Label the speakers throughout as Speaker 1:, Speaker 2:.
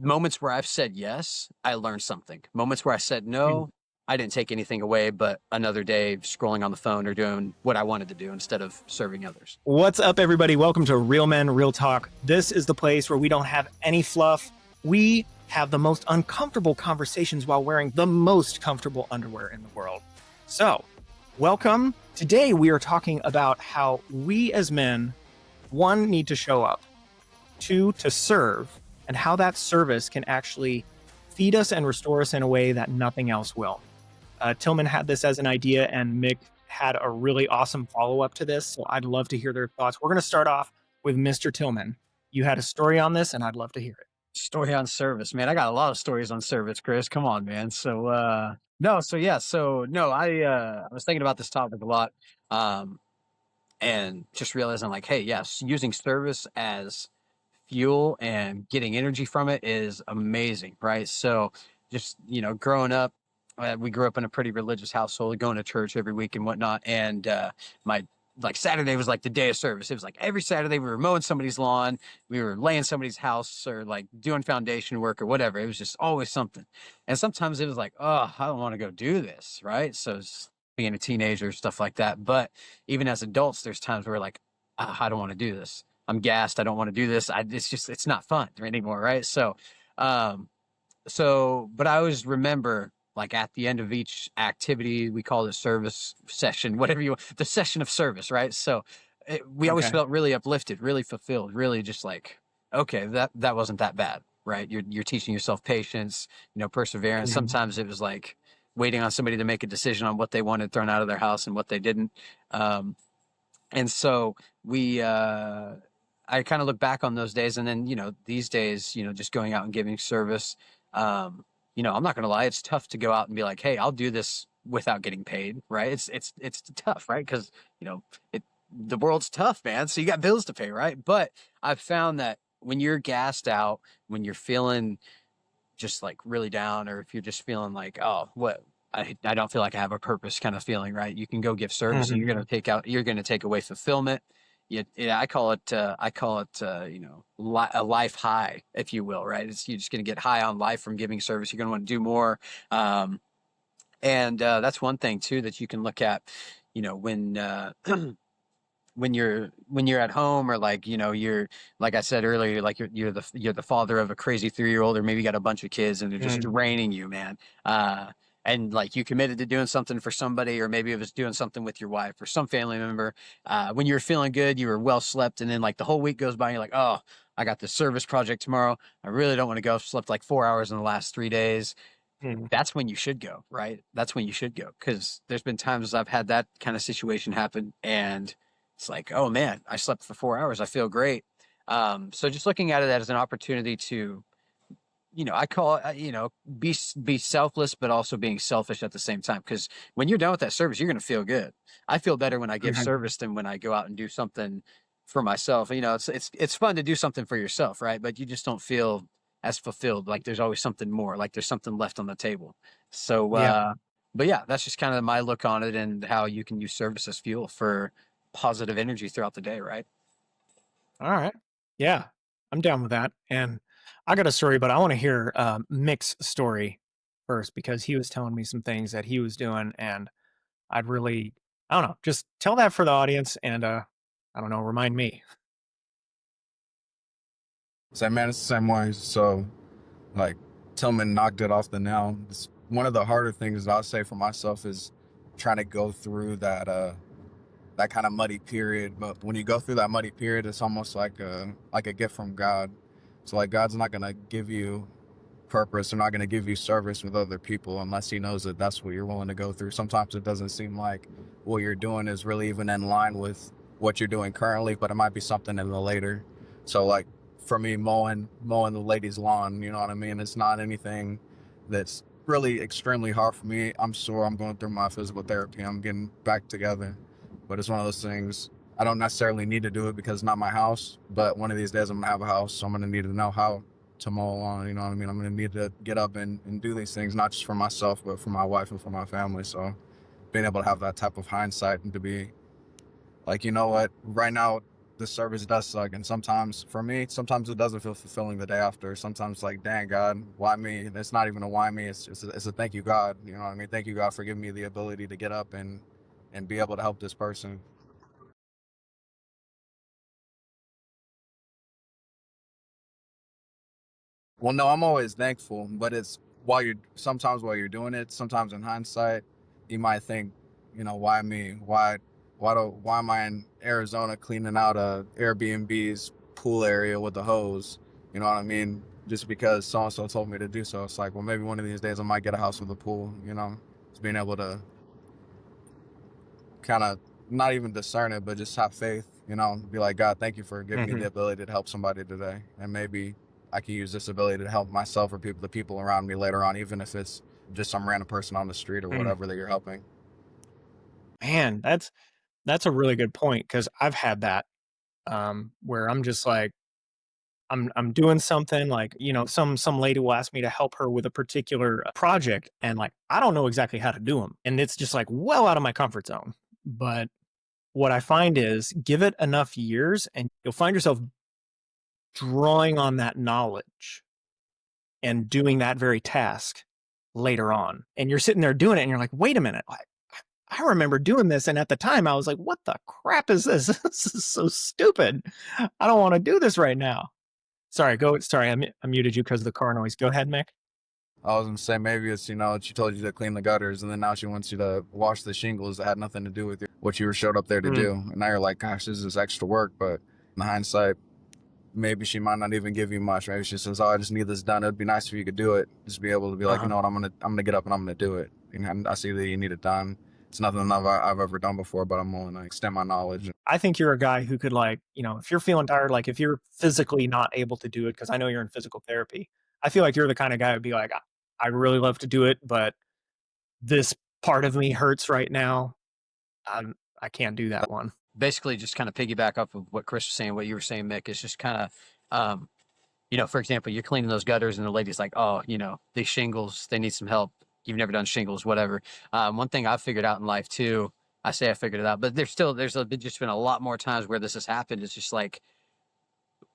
Speaker 1: moments where I've said yes, I learned something. Moments where I said no, I didn't take anything away, but another day scrolling on the phone or doing what I wanted to do instead of serving others.
Speaker 2: What's up, everybody? Welcome to Real Men, Real Talk. This is the place where we don't have any fluff. We have the most uncomfortable conversations while wearing the most comfortable underwear in the world. So, welcome. Today, we are talking about how we as men, one, need to show up, two, to serve, and how that service can actually feed us and restore us in a way that nothing else will. Tilghman had this as an idea, and Migc had a really awesome follow-up to this, so I'd love to hear their thoughts. We're going to start off with Mr. Tilghman. You had a story on this, and I'd love to hear it.
Speaker 1: Story on service, man. I got a lot of stories on service, Chris. Come on, man. I was thinking about this topic a lot. And just realizing like, hey, yes, using service as fuel and getting energy from it is amazing, right? So just, growing up, we grew up in a pretty religious household, going to church every week and whatnot. And my Saturday was like the day of service. It was like every Saturday we were mowing somebody's lawn, we were laying somebody's house, or like doing foundation work or whatever. It was just always something. And sometimes it was like, oh, I don't want to go do this, right? So it's being a teenager, stuff like that. But even as adults, there's times where we're like, oh, I don't want to do this. I'm gassed. I don't want to do this. It's not fun anymore, right? But I always remember, like, at the end of each activity, we call it service session, whatever you want, the session of service, right? So we always felt really uplifted, really fulfilled, really just like, okay, that wasn't that bad, right? You're teaching yourself patience, perseverance.
Speaker 2: Mhm.
Speaker 1: Sometimes it was like waiting on somebody to make a decision on what they wanted thrown out of their house and what they didn't. And so I kind of look back on those days, and then, these days, just going out and giving service, I'm not going to lie. It's tough to go out and be like, hey, I'll do this without getting paid. Right. It's tough, right? Cause the world's tough, man. So you got bills to pay. Right. But I've found that when you're gassed out, when you're feeling just like really down, or if you're just feeling like, oh, I don't feel like I have a purpose kind of feeling, right? You can go give service, and you're going to take away fulfillment. I call it a life high, if you will, right? You're just going to get high on life from giving service. You're going to want to do more. And that's one thing too, that you can look at, when, when you're at home, or like, you're, like I said earlier, like you're the father of a crazy 3-year-old, or maybe you got a bunch of kids and they're just draining you, man. And like you committed to doing something for somebody, or maybe it was doing something with your wife or some family member. When you were feeling good, you were well slept, and then like the whole week goes by and you're like, oh, I got this service project tomorrow. I really don't want to go. I've slept like 4 hours in the last 3 days. That's when you should go, right? That's when you should go. Because there's been times I've had that kind of situation happen, and it's like, oh man, I slept for 4 hours. I feel great. So just looking at it as an opportunity to, I call it, be selfless, but also being selfish at the same time. Because when you're done with that service, you're going to feel good. I feel better when I give service than when I go out and do something for myself. It's fun to do something for yourself, right? But you just don't feel as fulfilled. Like there's always something more. Like there's something left on the table. So, but yeah, that's just kind of my look on it, and how you can use service as fuel for positive energy throughout the day, right?
Speaker 2: All right. Yeah, I'm down with that. And I got a story, but I want to hear Mic's story first, because he was telling me some things that he was doing, and I don't know, just tell that for the audience, and I don't know, remind me.
Speaker 3: Same man, it's the same way. So, like, Tillman knocked it off the nail. One of the harder things that I'll say for myself is trying to go through that kind of muddy period. But when you go through that muddy period, it's almost like a gift from God. So, like, God's not gonna give you purpose, or not gonna give you service with other people unless He knows that that's what you're willing to go through. Sometimes it doesn't seem like what you're doing is really even in line with what you're doing currently, but it might be something in the later. So, like, for me, mowing the lady's lawn, you know what I mean? It's not anything that's really extremely hard for me. I'm sure I'm going through my physical therapy. I'm getting back together. But it's one of those things, I don't necessarily need to do it because it's not my house. But one of these days I'm going to have a house, so I'm going to need to know how to mow a lawn, you know what I mean? I'm going to need to get up and do these things, not just for myself, but for my wife and for my family. So being able to have that type of hindsight and to be like, you know what, right now, the service does suck, and sometimes for me, sometimes it doesn't feel fulfilling the day after. Sometimes like, dang God, why me? And it's not even a why me. It's a thank you God. You know what I mean? Thank you God for giving me the ability to get up and be able to help this person. Well, no, I'm always thankful, but it's while you're doing it, sometimes in hindsight, you might think, why me? Why am I in Arizona cleaning out a Airbnb's pool area with a hose? You know what I mean? Just because so and so told me to do so. It's like, well, maybe one of these days I might get a house with a pool. Just being able to kind of not even discern it, but just have faith, be like, God, thank you for giving me the ability to help somebody today. And maybe I can use this ability to help myself or the people around me later on, even if it's just some random person on the street or whatever that you're helping.
Speaker 2: Man, that's a really good point, because I've had that, where I'm just like, I'm doing something like, some lady will ask me to help her with a particular project, and like I don't know exactly how to do them, and it's just like well out of my comfort zone. But what I find is, give it enough years and you'll find yourself drawing on that knowledge and doing that very task later on. And you're sitting there doing it and you're like, wait a minute, I remember doing this. And at the time I was like, what the crap is this? This is so stupid. I don't want to do this right now. Sorry, I muted you because of the car noise. Go ahead, Mick.
Speaker 3: I was gonna say maybe it's she told you to clean the gutters, and then now she wants you to wash the shingles that had nothing to do with what you were showed up there to do, and now you're like, gosh, this is extra work. But in hindsight, maybe she might not even give you much. Maybe she says, "Oh, I just need this done. It'd be nice if you could do it." Just be able to be like, you know what, I'm gonna get up and I'm gonna do it. And I see that you need it done. It's nothing I've ever done before, but I'm willing to extend my knowledge.
Speaker 2: I think you're a guy who could, like, if you're feeling tired, like if you're physically not able to do it, because I know you're in physical therapy, I feel like you're the kind of guy who'd be like, I really love to do it, but this part of me hurts right now. I can't do that one.
Speaker 1: Basically, just kind of piggyback off of what Chris was saying, what you were saying, Mick, is just kind of, for example, you're cleaning those gutters and the lady's like, oh, these shingles, they need some help. You've never done shingles, whatever. One thing I've figured out in life too, I say I figured it out, but there's just been a lot more times where this has happened. It's just like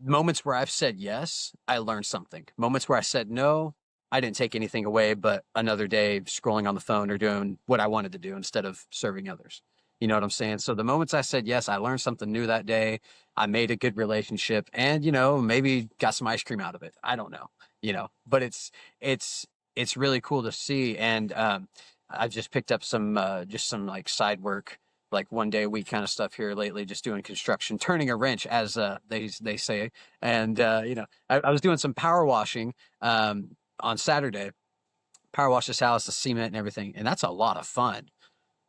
Speaker 1: moments where I've said yes, I learned something. Moments where I said no, I didn't take anything away, but another day scrolling on the phone or doing what I wanted to do instead of serving others. You know what I'm saying? So the moments I said yes, I learned something new that day. I made a good relationship and, maybe got some ice cream out of it. I don't know, but it's, it's really cool to see. And, I've just picked up just some like side work, like one day a week kind of stuff here lately, just doing construction, turning a wrench, as they say. And I was doing some power washing on Saturday. Power wash this house, the cement and everything, and that's a lot of fun.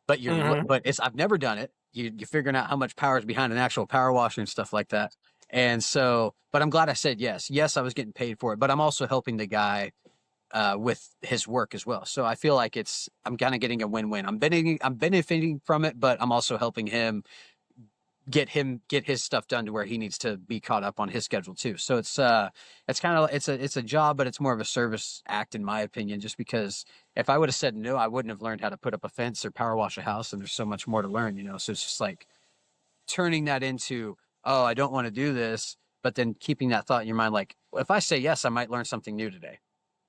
Speaker 1: But I've never done it. You're figuring out how much power is behind an actual power washer and stuff like that. And so, but I'm glad I said yes. Yes, I was getting paid for it, but I'm also helping the guy with his work as well. So I feel like I'm kind of getting a win-win. I'm benefiting from it, but I'm also helping him get his stuff done to where he needs to be caught up on his schedule too. So it's kind of, it's a job, but it's more of a service act in my opinion, just because if I would have said no, I wouldn't have learned how to put up a fence or power wash a house. And there's so much more to learn, So it's just like turning that into, oh, I don't want to do this, but then keeping that thought in your mind, like, well, if I say yes, I might learn something new today.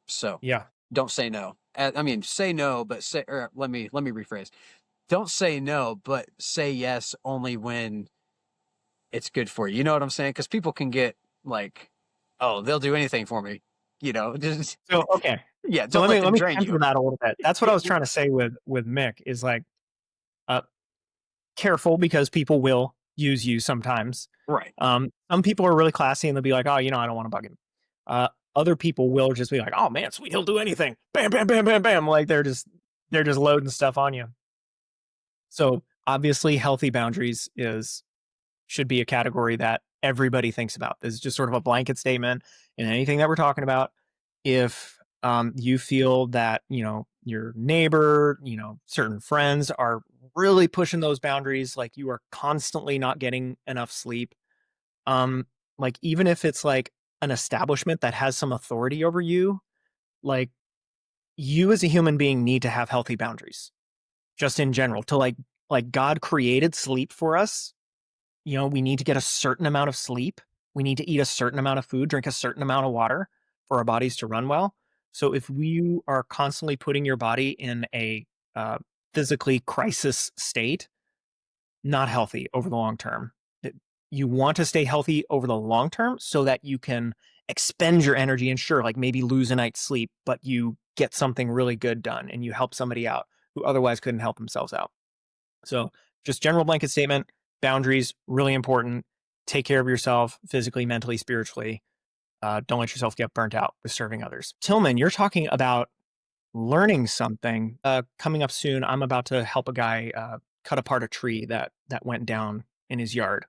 Speaker 1: So
Speaker 2: Yeah.
Speaker 1: don't say no. I mean, say no, but let me rephrase. Don't say no, but say yes only when it's good for you. You know what I'm saying? Because people can get like, oh, they'll do anything for me. Just
Speaker 2: So, okay.
Speaker 1: yeah.
Speaker 2: So
Speaker 1: Don't let them
Speaker 2: let me
Speaker 1: drain
Speaker 2: temper
Speaker 1: you.
Speaker 2: that a little bit. That's what I was trying to say with Mick, is like, uh, careful, because people will use you sometimes.
Speaker 1: Right.
Speaker 2: Some people are really classy and they'll be like, oh, I don't want to bug him. Other people will just be like, oh man, sweet, he'll do anything. Bam, bam, bam, bam, bam. Like they're just loading stuff on you. So obviously healthy boundaries should be a category that everybody thinks about. This is just sort of a blanket statement in anything that we're talking about. If you feel that, your neighbor, certain friends are really pushing those boundaries, like you are constantly not getting enough sleep, like even if it's like an establishment that has some authority over you, like you as a human being need to have healthy boundaries just in general, to like God created sleep for us we need to get a certain amount of sleep. We need to eat a certain amount of food, drink a certain amount of water for our bodies to run well. So if you are constantly putting your body in a physically crisis state, not healthy over the long term. You want to stay healthy over the long term so that you can expend your energy and sure, like maybe lose a night's sleep, but you get something really good done and you help somebody out who otherwise couldn't help themselves out. So just general blanket statement, boundaries, really important. Take care of yourself physically, mentally, spiritually. Don't let yourself get burnt out with serving others. Tilghman, you're talking about learning something. Coming up soon, I'm about to help a guy cut apart a tree that went down in his yard.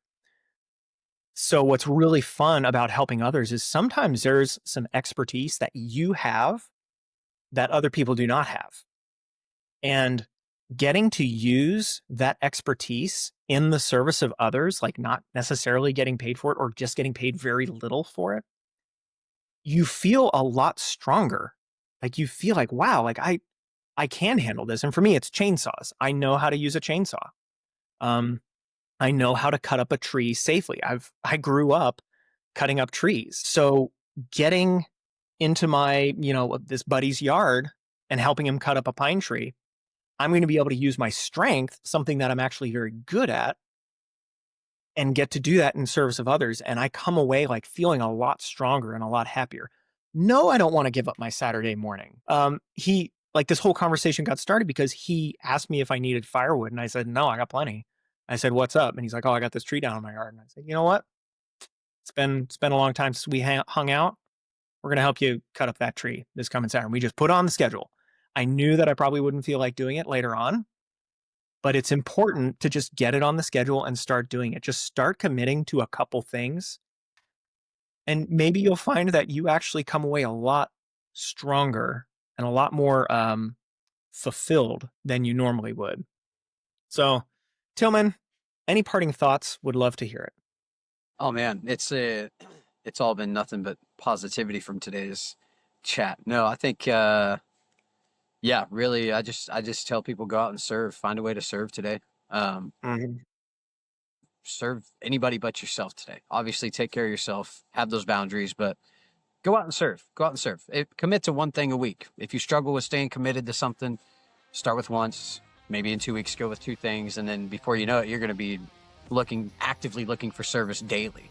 Speaker 2: So what's really fun about helping others is sometimes there's some expertise that you have that other people do not have. And getting to use that expertise in the service of others, like not necessarily getting paid for it or just getting paid very little for it, you feel a lot stronger. Like you feel like, wow, like I can handle this. And for me, it's chainsaws. I know how to use a chainsaw. I know how to cut up a tree safely. I grew up cutting up trees. So getting into my, this buddy's yard and helping him cut up a pine tree, I'm going to be able to use my strength, something that I'm actually very good at, and get to do that in service of others. And I come away like feeling a lot stronger and a lot happier. No, I don't want to give up my Saturday morning. This whole conversation got started because he asked me if I needed firewood. And I said, no, I got plenty. I said, what's up? And he's like, oh, I got this tree down in my yard. And I said, you know what? It's been a long time since we hung out. We're going to help you cut up that tree this coming Saturday. We just put it on the schedule. I knew that I probably wouldn't feel like doing it later on, but it's important to just get it on the schedule and start doing it. Just start committing to a couple things. And maybe you'll find that you actually come away a lot stronger and a lot more fulfilled than you normally would. So, Tilghman, any parting thoughts? Would love to hear it.
Speaker 1: Oh man, it's all been nothing but positivity from today's chat. No, I think yeah, really, I just tell people go out and serve, find a way to serve today. Serve anybody but yourself today. Obviously, take care of yourself, have those boundaries, but go out and serve. Go out and serve. Commit to one thing a week. If you struggle with staying committed to something, start with once. Maybe in 2 weeks, go with 2 things, and then before you know it, you're going to be actively looking for service daily.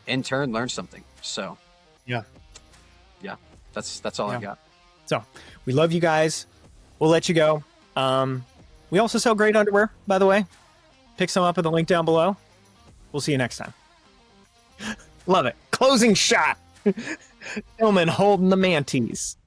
Speaker 1: In turn, learn something. So, yeah, that's all I got.
Speaker 2: So, we love you guys. We'll let you go. We also sell great underwear, by the way. Pick some up at the link down below. We'll see you next time. Love it. Closing shot. Tilghman holding the mantis.